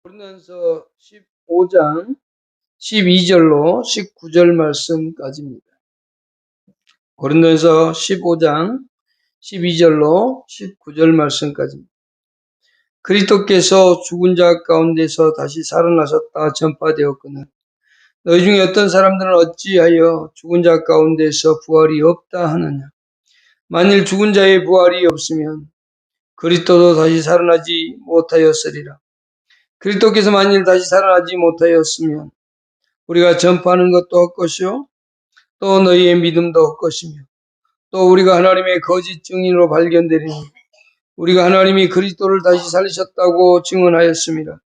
고린도전서 15장 12절로 19절 말씀까지입니다. 고린도전서 15장 12절로 19절 말씀까지입니다. 그리스도께서 죽은 자 가운데서 다시 살아나셨다 전파되었거늘 너희 중에 어떤 사람들은 어찌하여 죽은 자 가운데서 부활이 없다 하느냐. 만일 죽은 자의 부활이 없으면 그리스도도 다시 살아나지 못하였으리라. 그리스도께서 만일 다시 살아나지 못하였으면 우리가 전파하는 것도 헛것이요 또 너희의 믿음도 헛것이며 또 우리가 하나님의 거짓 증인으로 발견되리니 우리가 하나님이 그리스도를 다시 살리셨다고 증언하였습니다.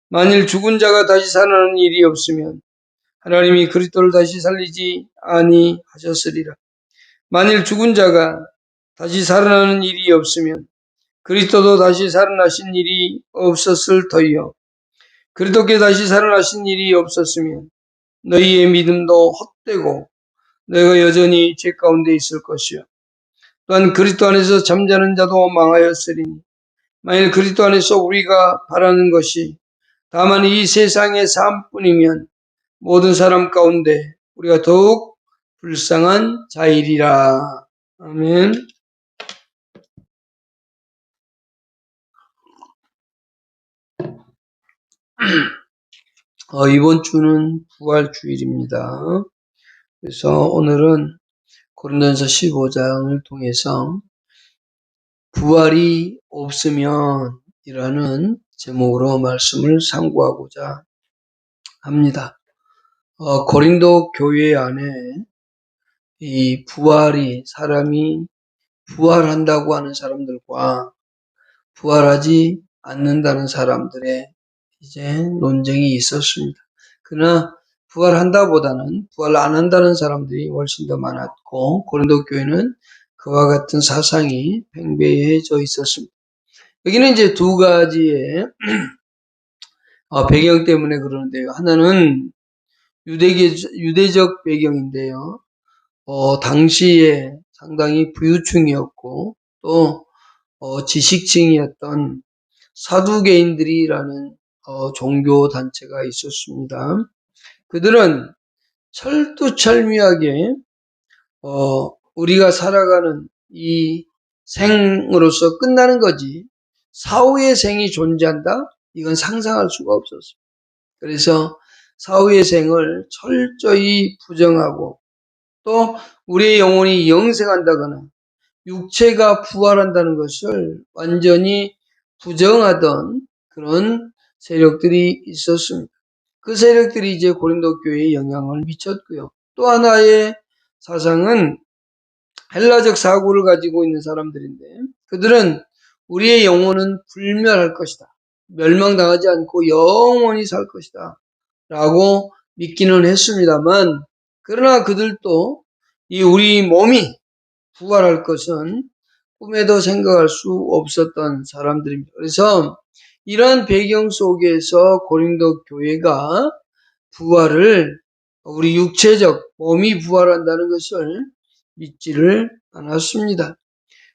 만일 죽은 자가 다시 살아나는 일이 없으면 하나님이 그리스도를 다시 살리지 아니하셨으리라. 만일 죽은 자가 다시 살아나는 일이 없으면 그리스도도 다시 살아나신 일이 없었을 터이요 그리스도께 다시 살아나신 일이 없었으면 너희의 믿음도 헛되고 너희가 여전히 죄 가운데 있을 것이요 또한 그리스도 안에서 잠자는 자도 망하였으리니 만일 그리스도 안에서 우리가 바라는 것이 다만 이 세상의 삶뿐이면 모든 사람 가운데 우리가 더욱 불쌍한 자이리라. 아멘. 이번 주는 부활주일입니다. 그래서 오늘은 고린도전서 15장을 통해서 부활이 없으면 이라는 제목으로 말씀을 상고하고자 합니다. 고린도 교회 안에 이 부활이 사람이 부활한다고 하는 사람들과 부활하지 않는다는 사람들의 이제 논쟁이 있었습니다. 그러나 부활한다보다는 부활 안 한다는 사람들이 훨씬 더 많았고 고린도 교회는 그와 같은 사상이 팽배해져 있었습니다. 여기는 이제 두 가지의 배경 때문에 그러는데요. 하나는 유대적 배경인데요. 당시에 상당히 부유층이었고 또 지식층이었던 사두개인들이라는 종교 단체가 있었습니다. 그들은 철두철미하게 우리가 살아가는 이 생으로서 끝나는 거지 사후의 생이 존재한다? 이건 상상할 수가 없었어요. 그래서 사후의 생을 철저히 부정하고 또 우리의 영혼이 영생한다거나 육체가 부활한다는 것을 완전히 부정하던 그런 세력들이 있었습니다. 그 세력들이 이제 고린도 교회에 영향을 미쳤고요. 또 하나의 사상은 헬라적 사고를 가지고 있는 사람들인데 그들은 우리의 영혼은 불멸할 것이다. 멸망당하지 않고 영원히 살 것이다. 라고 믿기는 했습니다만 그러나 그들도 이 우리 몸이 부활할 것은 꿈에도 생각할 수 없었던 사람들입니다. 그래서 이러한 배경 속에서 고린도 교회가 부활을 우리 육체적 몸이 부활한다는 것을 믿지를 않았습니다.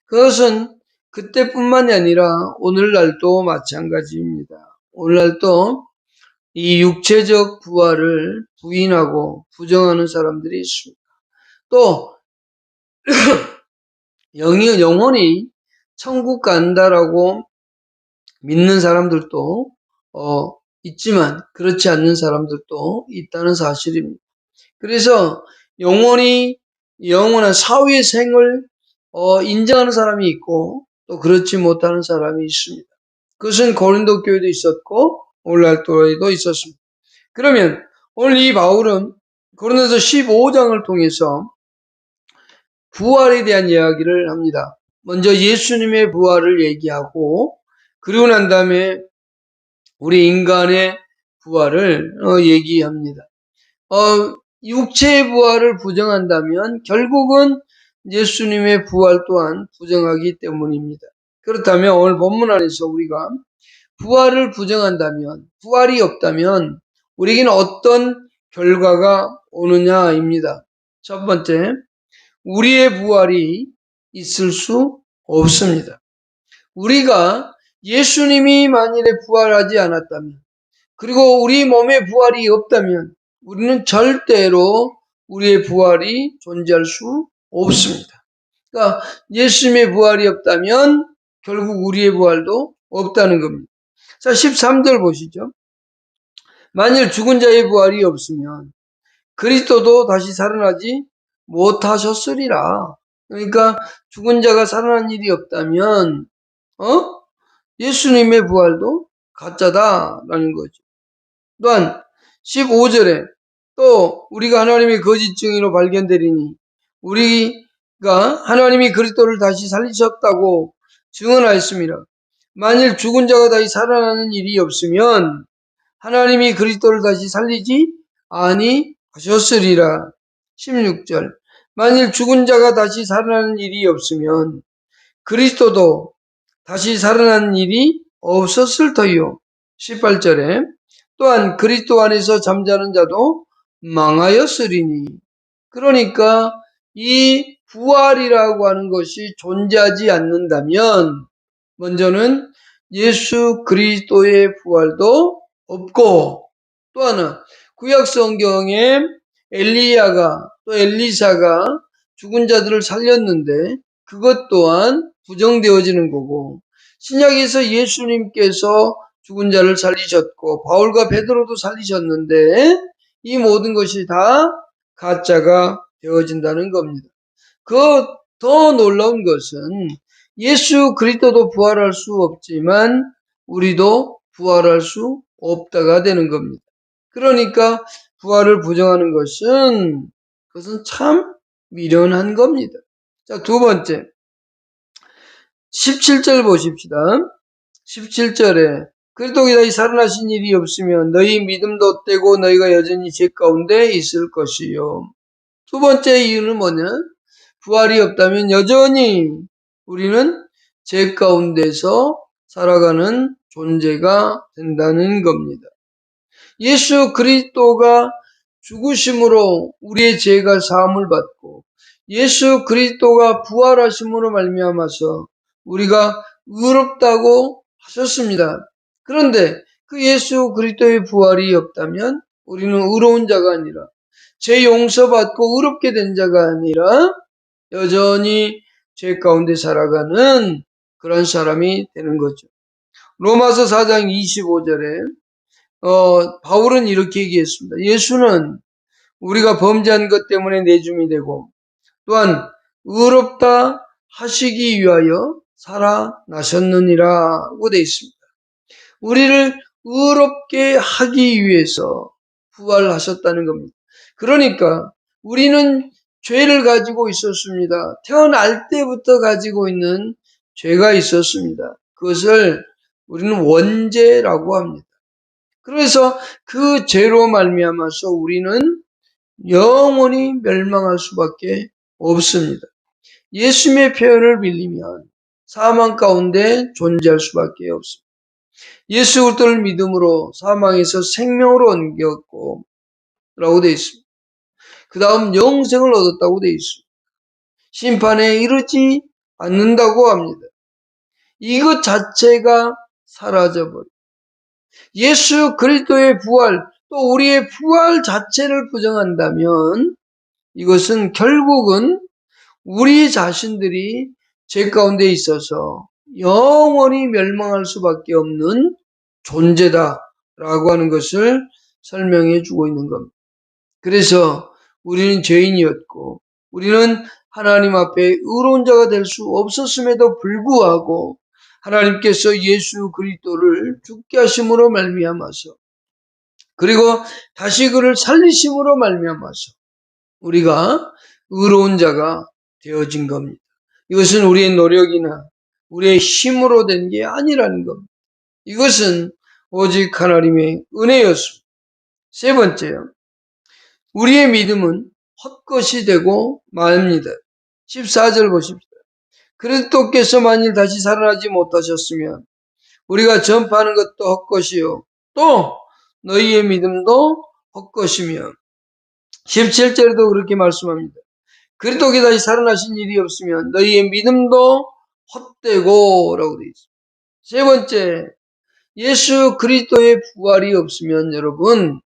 그것은 그때뿐만이 아니라 오늘날도 마찬가지입니다. 오늘날도 이 육체적 부활을 부인하고 부정하는 사람들이 있습니다. 또 영혼이 천국 간다라고 믿는 사람들도 있지만 그렇지 않는 사람들도 있다는 사실입니다. 그래서 영원한 사후의 생을 인정하는 사람이 있고 또 그렇지 못하는 사람이 있습니다. 그것은 고린도 교회도 있었고 오늘날 교회도 있었습니다. 그러면 오늘 이 바울은 고린도서 15장을 통해서 부활에 대한 이야기를 합니다. 먼저 예수님의 부활을 얘기하고 그리고 난 다음에 우리 인간의 부활을 얘기합니다. 육체의 부활을 부정한다면 결국은 예수님의 부활 또한 부정하기 때문입니다. 그렇다면 오늘 본문 안에서 우리가 부활을 부정한다면 부활이 없다면 우리에게는 어떤 결과가 오느냐입니다. 첫 번째, 우리의 부활이 있을 수 없습니다. 우리가 예수님이 만일에 부활하지 않았다면, 그리고 우리 몸에 부활이 없다면 우리는 절대로 우리의 부활이 존재할 수 없습니다. 그러니까 예수님의 부활이 없다면 결국 우리의 부활도 없다는 겁니다. 자, 13절 보시죠. 만일 죽은 자의 부활이 없으면 그리스도도 다시 살아나지 못하셨으리라. 그러니까 죽은 자가 살아난 일이 없다면 예수님의 부활도 가짜다라는 거죠. 또한 15절에 또 우리가 하나님의 거짓 증인으로 발견되리니 우리가 하나님이 그리스도를 다시 살리셨다고 증언하였습니다. 만일 죽은 자가 다시 살아나는 일이 없으면 하나님이 그리스도를 다시 살리지 아니하셨으리라. 16절 만일 죽은 자가 다시 살아나는 일이 없으면 그리스도도 다시 살아나는 일이 없었을 터이요. 18절에 또한 그리스도 안에서 잠자는 자도 망하였으리니. 그러니까 이 부활이라고 하는 것이 존재하지 않는다면 먼저는 예수 그리스도의 부활도 없고, 또 하나 구약 성경에 엘리야가 또 엘리사가 죽은 자들을 살렸는데 그것 또한 부정되어지는 거고, 신약에서 예수님께서 죽은 자를 살리셨고 바울과 베드로도 살리셨는데 이 모든 것이 다 가짜가 되어진다는 겁니다. 그 더 놀라운 것은 예수 그리스도도 부활할 수 없지만 우리도 부활할 수 없다가 되는 겁니다. 그러니까 부활을 부정하는 그것은 참 미련한 겁니다. 자, 두 번째 17절 보십시다. 17절에 그리스도가 다시 살아나신 일이 없으면 너희 믿음도 떼고 너희가 여전히 죄 가운데 있을 것이요. 두 번째 이유는 뭐냐? 부활이 없다면 여전히 우리는 죄 가운데서 살아가는 존재가 된다는 겁니다. 예수 그리스도가 죽으심으로 우리의 죄가 사함을 받고 예수 그리스도가 부활하심으로 말미암아서 우리가 의롭다고 하셨습니다. 그런데 그 예수 그리스도의 부활이 없다면 우리는 의로운 자가 아니라 죄 용서받고 의롭게 된 자가 아니라 여전히 죄 가운데 살아가는 그런 사람이 되는 거죠. 로마서 4장 25절에 바울은 이렇게 얘기했습니다. 예수는 우리가 범죄한 것 때문에 내줌이 되고 또한 의롭다 하시기 위하여 살아나셨느니라고 되어 있습니다. 우리를 의롭게 하기 위해서 부활하셨다는 겁니다. 그러니까 우리는 죄를 가지고 있었습니다. 태어날 때부터 가지고 있는 죄가 있었습니다. 그것을 우리는 원죄라고 합니다. 그래서 그 죄로 말미암아서 우리는 영원히 멸망할 수밖에 없습니다. 예수님의 표현을 빌리면 사망 가운데 존재할 수밖에 없습니다. 예수 그리스도를 믿음으로 사망에서 생명으로 옮겼고 라고 되어 있습니다. 그 다음 영생을 얻었다고 되어 있습니다. 심판에 이르지 않는다고 합니다. 이것 자체가 사라져버립니다. 예수 그리스도의 부활, 또 우리의 부활 자체를 부정한다면 이것은 결국은 우리 자신들이 죄 가운데 있어서 영원히 멸망할 수밖에 없는 존재다라고 하는 것을 설명해 주고 있는 겁니다. 그래서 우리는 죄인이었고 우리는 하나님 앞에 의로운 자가 될 수 없었음에도 불구하고 하나님께서 예수 그리스도를 죽게 하심으로 말미암아서 그리고 다시 그를 살리심으로 말미암아서 우리가 의로운 자가 되어진 겁니다. 이것은 우리의 노력이나 우리의 힘으로 된 게 아니라는 겁니다. 이것은 오직 하나님의 은혜였습니다. 세 번째요. 우리의 믿음은 헛것이 되고 맙니다. 14절 보십시다. 그리스도께서 만일 다시 살아나지 못하셨으면 우리가 전파하는 것도 헛것이요 또 너희의 믿음도 헛것이며 17절에도 그렇게 말씀합니다. 그리스도께 다시 살아나신 일이 없으면 너희의 믿음도 헛되고 라고 되어 있습니다. 세 번째, 예수 그리스도의 부활이 없으면 여러분,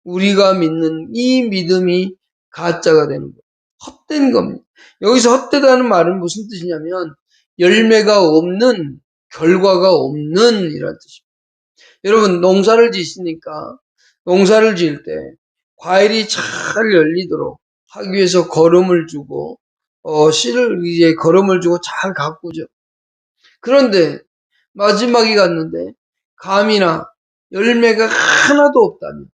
우리가 믿는 이 믿음이 가짜가 되는 거예요. 헛된 겁니다. 여기서 헛되다는 말은 무슨 뜻이냐면 열매가 없는, 결과가 없는 이란 뜻입니다. 여러분 농사를 지시니까 농사를 지을 때 과일이 잘 열리도록 하기 위해서 거름을 주고 씨를 이제 거름을 주고 잘 가꾸죠. 그런데 마지막에 갔는데 감이나 열매가 하나도 없다면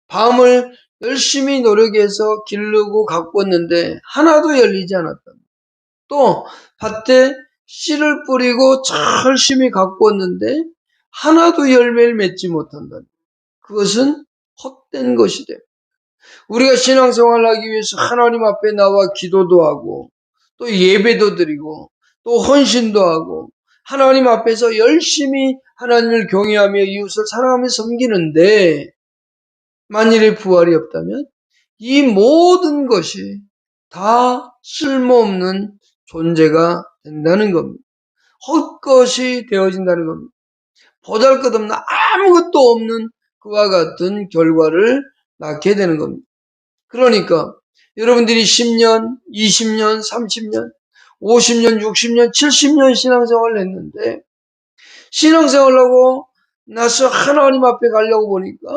밤을 열심히 노력해서 기르고 가꿨는데 하나도 열리지 않았다면 또 밭에 씨를 뿌리고 열심히 가꾸었는데 하나도 열매를 맺지 못한다면 그것은 헛된 것이 돼. 우리가 신앙생활을 하기 위해서 하나님 앞에 나와 기도도 하고 또 예배도 드리고 또 헌신도 하고 하나님 앞에서 열심히 하나님을 경외하며 이웃을 사랑하며 섬기는데 만일에 부활이 없다면 이 모든 것이 다 쓸모없는 존재가 된다는 겁니다. 헛것이 되어진다는 겁니다. 보잘것없는 아무것도 없는 그와 같은 결과를 낳게 되는 겁니다. 그러니까 여러분들이 10년, 20년, 30년, 50년, 60년, 70년 신앙생활을 했는데 신앙생활하고 나서 하나님 앞에 가려고 보니까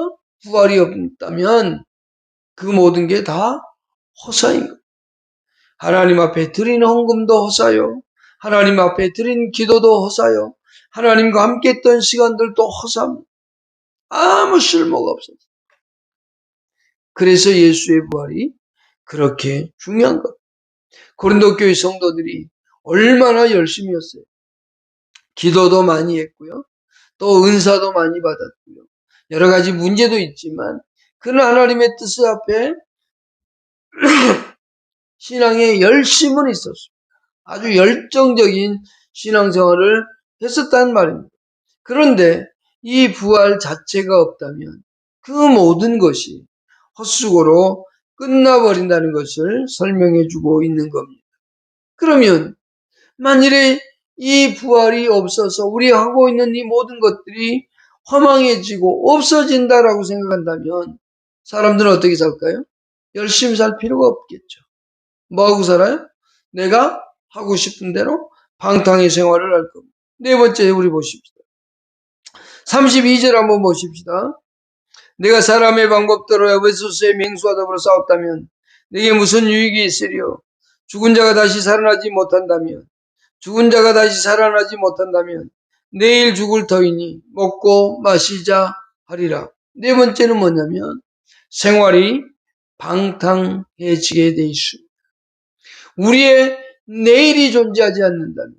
부활이 없다면 그 모든 게 다 허사인 거예요. 하나님 앞에 드린 헌금도 허사요. 하나님 앞에 드린 기도도 허사요. 하나님과 함께 했던 시간들도 허사입니다. 아무 쓸모가 없어요. 그래서 예수의 부활이 그렇게 중요한 겁니다. 고린도 교회 성도들이 얼마나 열심히 했어요. 기도도 많이 했고요. 또 은사도 많이 받았고요. 여러 가지 문제도 있지만 그는 하나님의 뜻 앞에 신앙의 열심은 있었습니다. 아주 열정적인 신앙생활을 했었다는 말입니다. 그런데 이 부활 자체가 없다면 그 모든 것이 헛수고로 끝나버린다는 것을 설명해 주고 있는 겁니다. 그러면 만일에 이 부활이 없어서 우리 하고 있는 이 모든 것들이 허망해지고 없어진다라고 생각한다면 사람들은 어떻게 살까요? 열심히 살 필요가 없겠죠. 뭐하고 살아요? 내가 하고 싶은 대로 방탕의 생활을 할 겁니다. 네 번째 우리 보십시다. 32절 한번 보십시다. 내가 사람의 방법대로 에베소서의 맹수와 더불어 싸웠다면 내게 무슨 유익이 있으리요? 죽은 자가 다시 살아나지 못한다면 죽은 자가 다시 살아나지 못한다면 내일 죽을 터이니 먹고 마시자 하리라. 네 번째는 뭐냐면 생활이 방탕해지게 돼 있습니다. 우리의 내일이 존재하지 않는다면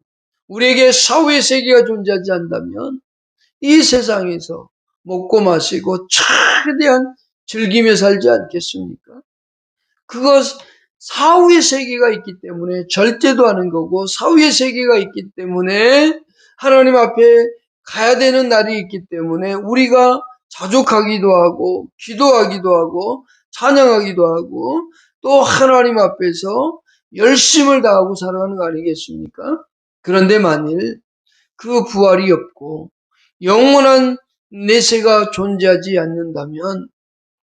우리에게 사후의 세계가 존재하지 않는다면 이 세상에서 먹고 마시고 최대한 즐기며 살지 않겠습니까? 그것 사후의 세계가 있기 때문에 절제도 하는 거고 사후의 세계가 있기 때문에 하나님 앞에 가야 되는 날이 있기 때문에 우리가 자족하기도 하고 기도하기도 하고 찬양하기도 하고 또 하나님 앞에서 열심을 다하고 살아가는 거 아니겠습니까? 그런데 만일 그 부활이 없고 영원한 내세가 존재하지 않는다면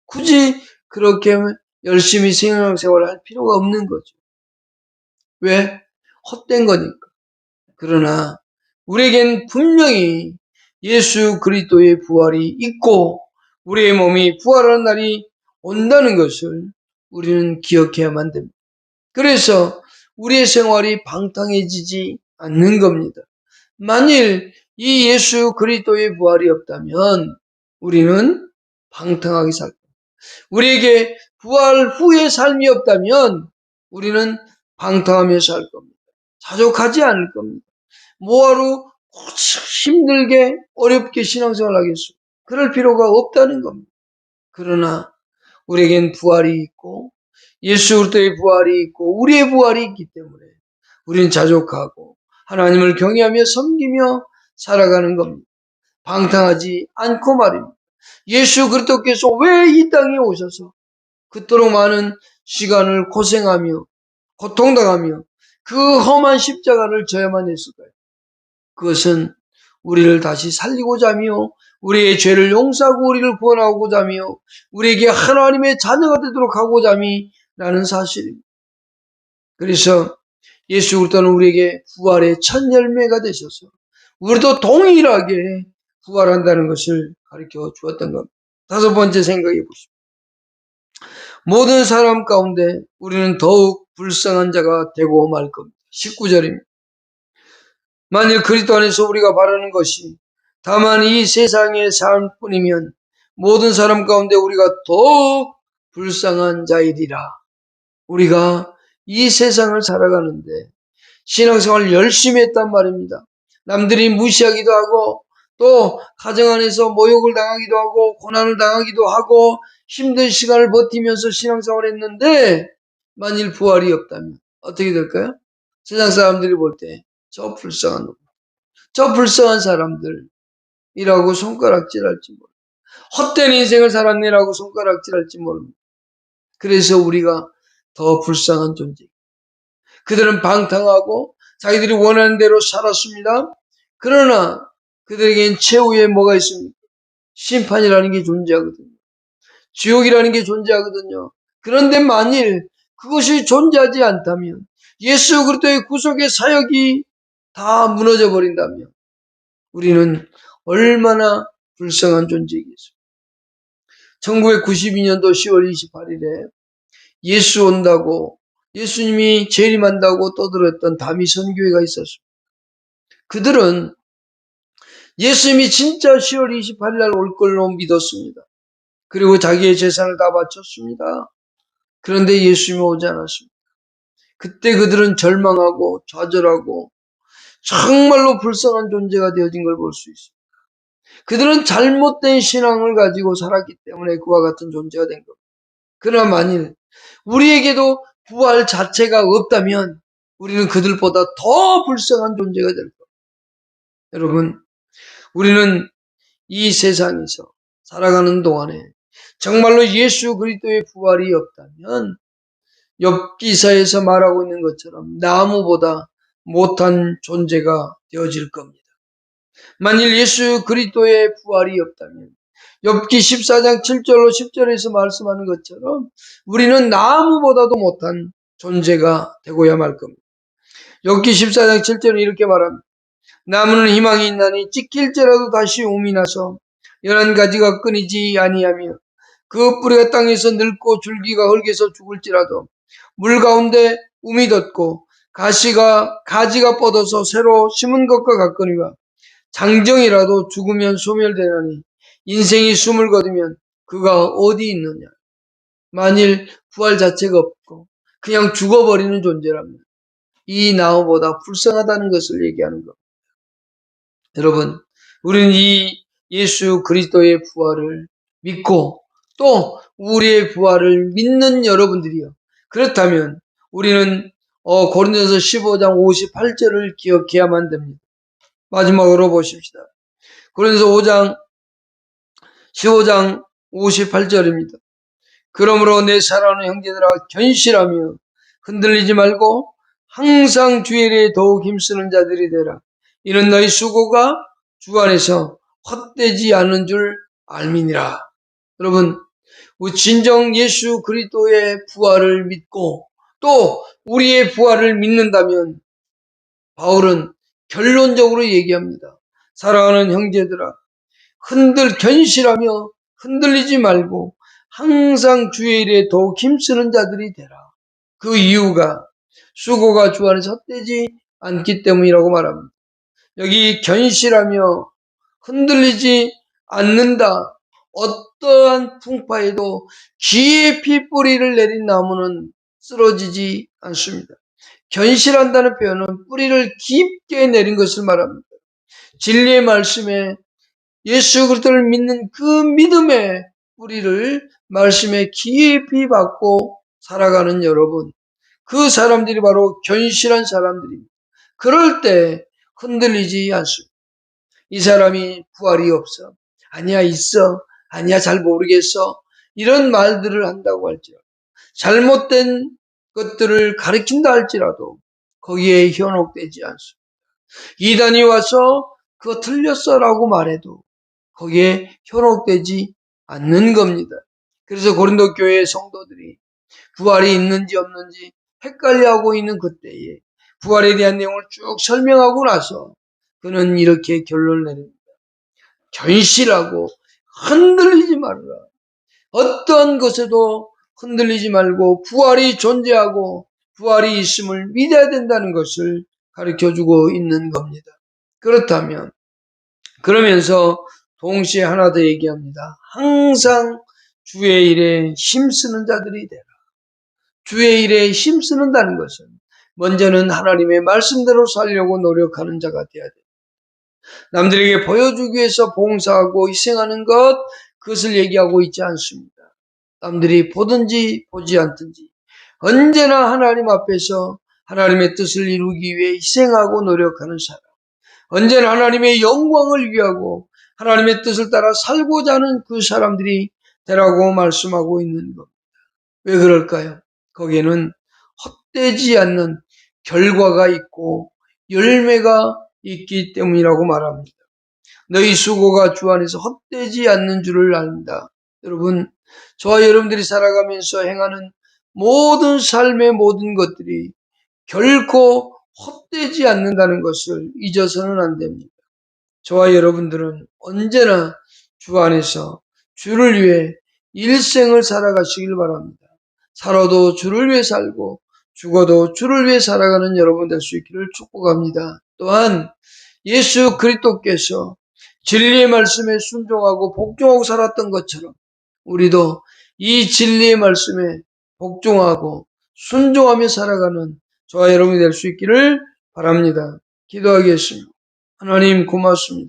굳이 그렇게 열심히 신앙생활을 할 필요가 없는 거죠. 왜? 헛된 거니까. 그러나 우리에겐 분명히 예수 그리스도의 부활이 있고 우리의 몸이 부활하는 날이 온다는 것을 우리는 기억해야만 됩니다. 그래서 우리의 생활이 방탕해지지 않는 겁니다. 만일 이 예수 그리스도의 부활이 없다면 우리는 방탕하게 살 겁니다. 우리에게 부활 후의 삶이 없다면 우리는 방탕하며 살 겁니다. 자족하지 않을 겁니다. 뭐하러 힘들게 어렵게 신앙생활을 하겠습니까? 그럴 필요가 없다는 겁니다. 그러나 우리에겐 부활이 있고 예수 그리스도의 부활이 있고 우리의 부활이 있기 때문에 우리는 자족하고 하나님을 경외하며 섬기며 살아가는 겁니다. 방탕하지 않고 말입니다. 예수 그리스도께서 왜 이 땅에 오셔서 그토록 많은 시간을 고생하며 고통당하며 그 험한 십자가를 져야만 했을까요? 그것은 우리를 다시 살리고자 하며 우리의 죄를 용서하고 우리를 구원하고자 하며 우리에게 하나님의 자녀가 되도록 하고자 함이라는 사실입니다. 그래서 예수 그리스도는 우리에게 부활의 첫 열매가 되셔서 우리도 동일하게 부활한다는 것을 가르쳐 주었던 겁니다. 다섯 번째 생각해 보십시오. 모든 사람 가운데 우리는 더욱 불쌍한 자가 되고 말 겁니다. 19절입니다. 만일 그리스도 안에서 우리가 바라는 것이 다만 이 세상의 삶뿐이면 모든 사람 가운데 우리가 더욱 불쌍한 자이리라. 우리가 이 세상을 살아가는데 신앙생활을 열심히 했단 말입니다. 남들이 무시하기도 하고 또 가정 안에서 모욕을 당하기도 하고 고난을 당하기도 하고 힘든 시간을 버티면서 신앙생활을 했는데 만일 부활이 없다면 어떻게 될까요? 세상 사람들이 볼 때 저 불쌍한 놈, 저 불쌍한 사람들이라고 손가락질할지 모릅니다. 헛된 인생을 살았네라고 손가락질할지 모릅니다. 그래서 우리가 더 불쌍한 존재. 그들은 방탕하고 자기들이 원하는 대로 살았습니다. 그러나 그들에겐 최후에 뭐가 있습니까? 심판이라는 게 존재하거든요. 지옥이라는 게 존재하거든요. 그런데 만일 그것이 존재하지 않다면 예수 그리스도의 구속의 사역이 다 무너져 버린다면 우리는 얼마나 불쌍한 존재이겠습니까? 1992년도 10월 28일에 예수 온다고 예수님이 재림한다고 떠들었던 다미 선교회가 있었습니다. 그들은 예수님이 진짜 10월 28일 날 올 걸로 믿었습니다. 그리고 자기의 재산을 다 바쳤습니다. 그런데 예수님이 오지 않았습니다. 그때 그들은 절망하고 좌절하고 정말로 불쌍한 존재가 되어진 걸 볼 수 있습니다. 그들은 잘못된 신앙을 가지고 살았기 때문에 그와 같은 존재가 된 겁니다. 그러나 만일 우리에게도 부활 자체가 없다면 우리는 그들보다 더 불쌍한 존재가 될 겁니다. 여러분, 우리는 이 세상에서 살아가는 동안에 정말로 예수 그리스도의 부활이 없다면 욥기서에서 말하고 있는 것처럼 나무보다 못한 존재가 되어질 겁니다. 만일 예수 그리스도의 부활이 없다면 욥기 14장 7절로 10절에서 말씀하는 것처럼 우리는 나무보다도 못한 존재가 되고야 말 겁니다. 욥기 14장 7절은 이렇게 말합니다. 나무는 희망이 있나니 찢길지라도 다시 옴이 나서 열한 가지가 끊이지 아니하며 그 뿌리가 땅에서 늙고 줄기가 흙에서 죽을지라도 물 가운데 움이 돋고 가지가 뻗어서 새로 심은 것과 같거니와 장정이라도 죽으면 소멸되나니 인생이 숨을 거두면 그가 어디 있느냐. 만일 부활 자체가 없고 그냥 죽어버리는 존재라면 이 나무보다 불쌍하다는 것을 얘기하는 겁니다. 여러분, 우리는 이 예수 그리스도의 부활을 믿고 또 우리의 부활을 믿는 여러분들이요. 그렇다면 우리는 고린도서 15장 58절을 기억해야만 됩니다. 마지막으로 보십시다. 고린도서 15장 58절입니다. 그러므로 내 사랑하는 형제들아 견실하며 흔들리지 말고 항상 주의 일에 더욱 힘쓰는 자들이 되라. 이는 너희 수고가 주 안에서 헛되지 않은 줄 알미니라. 여러분, 진정 예수 그리스도의 부활을 믿고 또 우리의 부활을 믿는다면 바울은 결론적으로 얘기합니다. 사랑하는 형제들아, 견실하며 흔들리지 말고 항상 주의 일에 더욱 힘쓰는 자들이 되라. 그 이유가 수고가 주 안에서 헛되지 않기 때문이라고 말합니다. 여기 견실하며 흔들리지 않는다. 어떠한 풍파에도 기의 핏뿌리를 내린 나무는 쓰러지지 않습니다. 견실한다는 표현은 뿌리를 깊게 내린 것을 말합니다. 진리의 말씀에 예수 그리스도를 믿는 그 믿음의 뿌리를 말씀에 깊이 박고 살아가는 여러분, 그 사람들이 바로 견실한 사람들입니다. 그럴 때 흔들리지 않습니다. 이 사람이 부활이 없어. 아니야, 있어. 아니야, 잘 모르겠어. 이런 말들을 한다고 할지라도, 잘못된 것들을 가르친다 할지라도 거기에 현혹되지 않습니다. 이단이 와서 그거 틀렸어라고 말해도 거기에 현혹되지 않는 겁니다. 그래서 고린도 교회의 성도들이 부활이 있는지 없는지 헷갈려하고 있는 그때에 부활에 대한 내용을 쭉 설명하고 나서 그는 이렇게 결론을 내립니다. 견실하고 흔들리지 말아라. 어떠한 것에도 흔들리지 말고 부활이 존재하고 부활이 있음을 믿어야 된다는 것을 가르쳐주고 있는 겁니다. 그렇다면 그러면서 동시에 하나 더 얘기합니다. 항상 주의 일에 힘쓰는 자들이 되라. 주의 일에 힘쓰는다는 것은 먼저는 하나님의 말씀대로 살려고 노력하는 자가 되어야 됩니다. 남들에게 보여주기 위해서 봉사하고 희생하는 것, 그것을 얘기하고 있지 않습니다. 남들이 보든지 보지 않든지 언제나 하나님 앞에서 하나님의 뜻을 이루기 위해 희생하고 노력하는 사람, 언제나 하나님의 영광을 위하고 하나님의 뜻을 따라 살고자 하는 그 사람들이 되라고 말씀하고 있는 것. 왜 그럴까요? 거기에는 헛되지 않는 결과가 있고 열매가 있기 때문이라고 말합니다. 너희 수고가 주 안에서 헛되지 않는 줄을 안다. 여러분, 저와 여러분들이 살아가면서 행하는 모든 삶의 모든 것들이 결코 헛되지 않는다는 것을 잊어서는 안 됩니다. 저와 여러분들은 언제나 주 안에서 주를 위해 일생을 살아가시길 바랍니다. 살아도 주를 위해 살고 죽어도 주를 위해 살아가는 여러분 될 수 있기를 축복합니다. 또한 예수 그리스도께서 진리의 말씀에 순종하고 복종하고 살았던 것처럼 우리도 이 진리의 말씀에 복종하고 순종하며 살아가는 저와 여러분이 될 수 있기를 바랍니다. 기도하겠습니다. 하나님 고맙습니다.